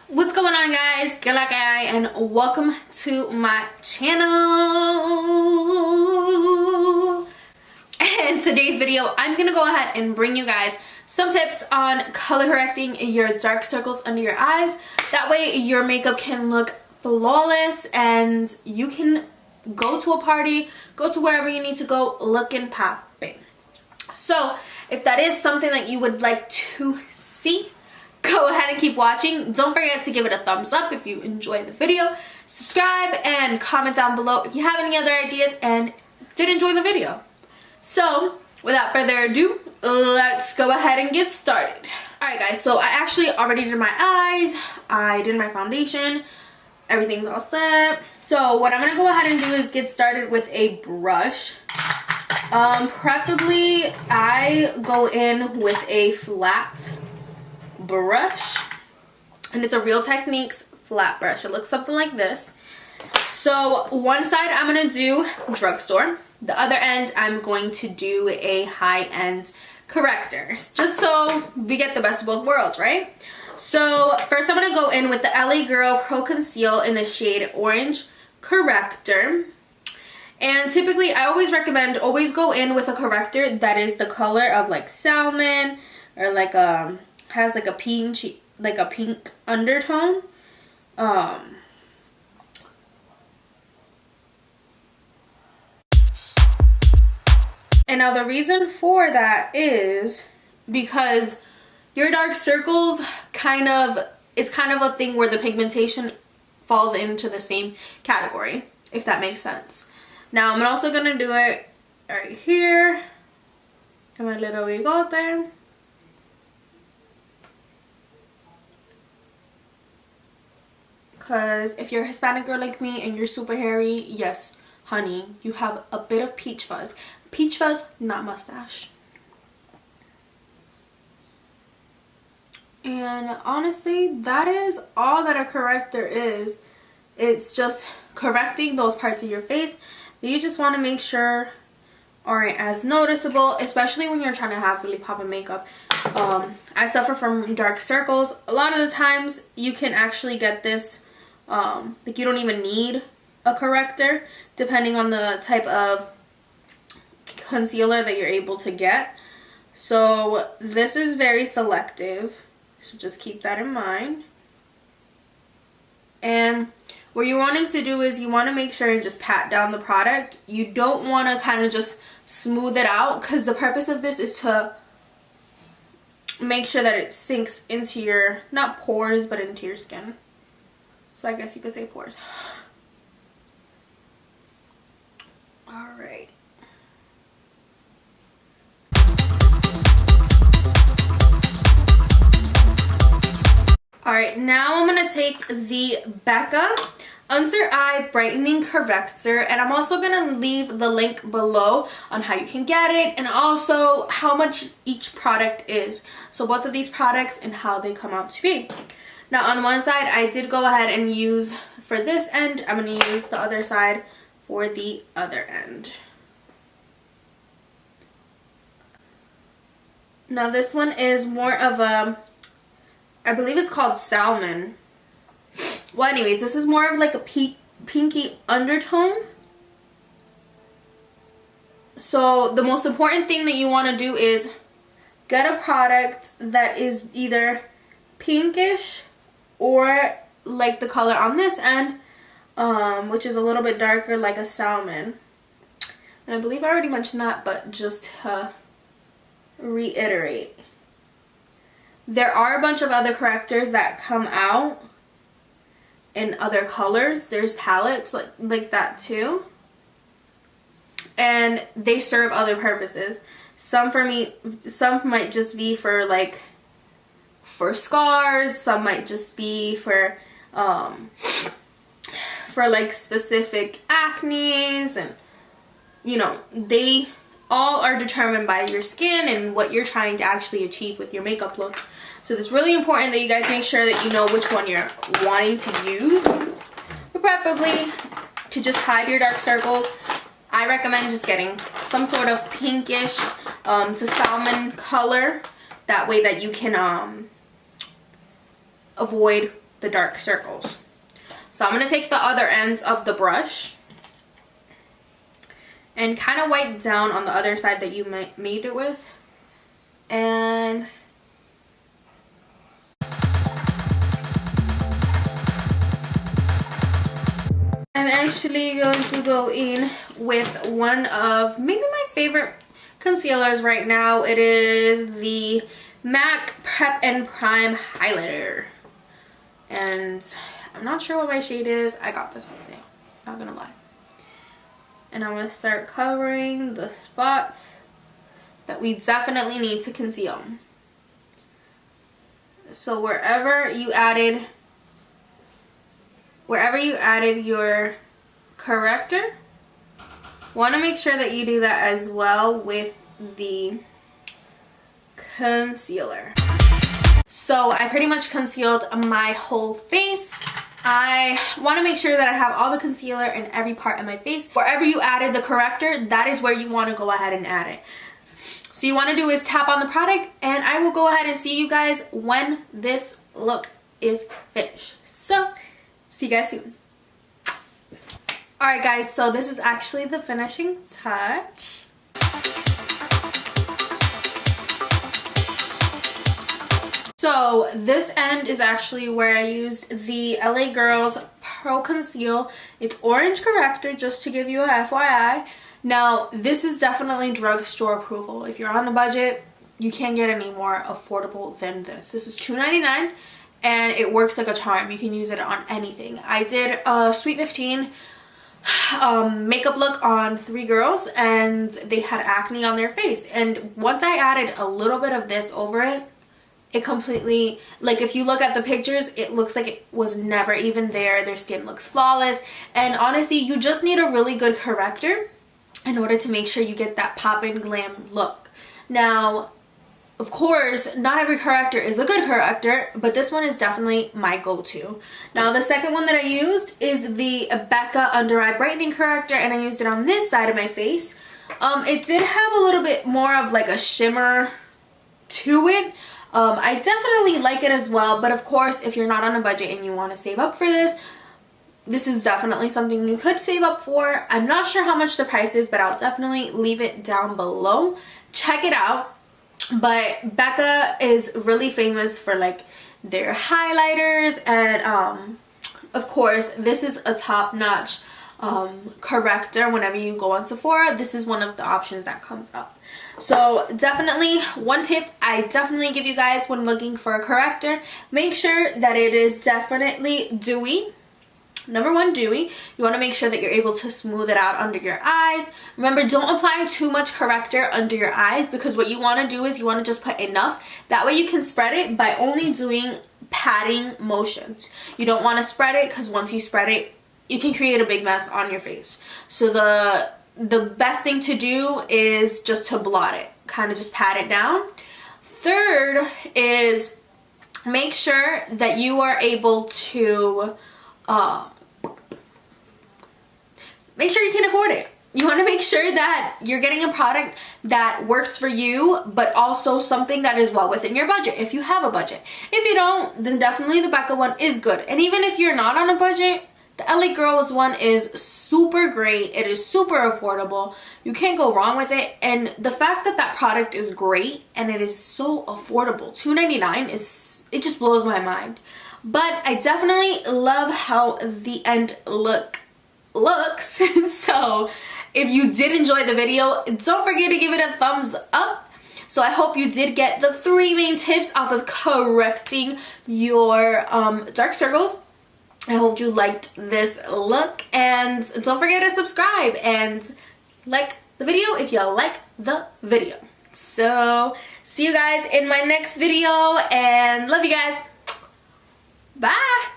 What's going on, guys? Gala guy, and welcome to my channel. In today's video, I'm gonna go ahead and bring you guys some tips on color correcting your dark circles under your eyes. That way your makeup can look flawless and you can go to a party, go to wherever you need to go looking popping. So if that is something that you would like to see, go ahead and keep watching. Don't forget to give it a thumbs up if you enjoy the video. Subscribe and comment down below if you have any other ideas and did enjoy the video. So without further ado, let's go ahead and get started. Alright guys, so I actually already did my eyes, I did my foundation, everything's all set. So what I'm going to go ahead and do is get started with a brush. Preferably I go in with a flat brush, and it's a Real Techniques flat brush. It looks something like this. So one side I'm going to do drugstore, the other end I'm going to do a high-end corrector, just so we get the best of both worlds, right? So first I'm going to go in with the LA Girl Pro Conceal in the shade Orange Corrector. And typically I always recommend always go in with a corrector that is the color of like salmon, or like has like a pink undertone. And now the reason for that is because your dark circles it's kind of a thing where the pigmentation falls into the same category, if that makes sense. Now I'm also gonna do it right here in my little bigote. Because if you're a Hispanic girl like me and you're super hairy, yes, honey, you have a bit of peach fuzz. Peach fuzz, not mustache. And honestly, that is all that a corrector is. It's just correcting those parts of your face that you just want to make sure aren't as noticeable, especially when you're trying to have really poppin' makeup. I suffer from dark circles. A lot of the times you can actually get this, like you don't even need a corrector depending on the type of concealer that you're able to get. So this is very selective, so just keep that in mind. And what you're wanting to do is you want to make sure and just pat down the product. You don't want to kind of just smooth it out, because the purpose of this is to make sure that it sinks into your, not pores, but into your skin. So I guess you could say pores. Alright. Alright, now I'm going to take the Becca Under Eye Brightening Corrector, and I'm also going to leave the link below on how you can get it and also how much each product is. So both of these products and how they come out to be. Now on one side I did go ahead and use for this end, I'm going to use the other side for the other end. Now this one is more of a, I believe it's called salmon. Well, anyways, this is more of like a pinky undertone. So the most important thing that you want to do is get a product that is either pinkish or like the color on this end, which is a little bit darker, like a salmon. And I believe I already mentioned that, but just to reiterate, there are a bunch of other correctors that come out in other colors. There's palettes like that too, and they serve other purposes. Some might just be for like for scars, some might just be for like specific acnes, and you know, they all are determined by your skin and what you're trying to actually achieve with your makeup look. So it's really important that you guys make sure that you know which one you're wanting to use. But preferably to just hide your dark circles, I recommend just getting some sort of pinkish to salmon color. That way that you can avoid the dark circles. So I'm going to take the other ends of the brush and kind of wipe down on the other side that you made it with. And I'm actually going to go in with one of maybe my favorite concealers right now. It is the MAC Prep and Prime Highlighter. And I'm not sure what my shade is. I got this on sale, not gonna lie. And I'm gonna start covering the spots that we definitely need to conceal. So wherever you added your corrector, want to make sure that you do that as well with the concealer. So I pretty much concealed my whole face. I want to make sure that I have all the concealer in every part of my face. Wherever you added the corrector, that is where you want to go ahead and add it. So you want to do is tap on the product, and I will go ahead and see you guys when this look is finished. So see you guys soon. Alright guys, so this is actually the finishing touch. So this end is actually where I used the LA Girls Pro Conceal. It's orange corrector, just to give you a FYI. Now this is definitely drugstore approval. If you're on a budget, you can't get any more affordable than this. This is $2.99 and it works like a charm. You can use it on anything. I did a Sweet 15 makeup look on 3 girls and they had acne on their face, and once I added a little bit of this over it, it completely, like if you look at the pictures, it looks like it was never even there. Their skin looks flawless, and honestly you just need a really good corrector in order to make sure you get that pop and glam look. Now of course, not every corrector is a good corrector, but this one is definitely my go-to. Now, the second one that I used is the Becca Under Eye Brightening Corrector, and I used it on this side of my face. It did have a little bit more of like a shimmer to it. I definitely like it as well, but of course, if you're not on a budget and you want to save up for this, this is definitely something you could save up for. I'm not sure how much the price is, but I'll definitely leave it down below. Check it out. But Becca is really famous for like their highlighters, and of course this is a top-notch corrector. Whenever you go on Sephora, this is one of the options that comes up. So definitely one tip I definitely give you guys when looking for a corrector: make sure that it is definitely dewy. Number 1, dewy. You want to make sure that you're able to smooth it out under your eyes. Remember, don't apply too much corrector under your eyes, because what you want to do is you want to just put enough. That way you can spread it by only doing patting motions. You don't want to spread it, because once you spread it, you can create a big mess on your face. So the best thing to do is just to blot it. Kind of just pat it down. Third is make sure that you are able to make sure you can afford it. You want to make sure that you're getting a product that works for you, but also something that is well within your budget, if you have a budget. If you don't, then definitely the Becca one is good. And even if you're not on a budget, the LA Girls one is super great. It is super affordable. You can't go wrong with it. And the fact that that product is great and it is so affordable, $2.99, it just blows my mind. But I definitely love how the end looks. So if you did enjoy the video, don't forget to give it a thumbs up. So I hope you did get the 3 main tips off of correcting your dark circles. I hope you liked this look, and don't forget to subscribe and like the video if you like the video. So see you guys in my next video, and love you guys. Bye.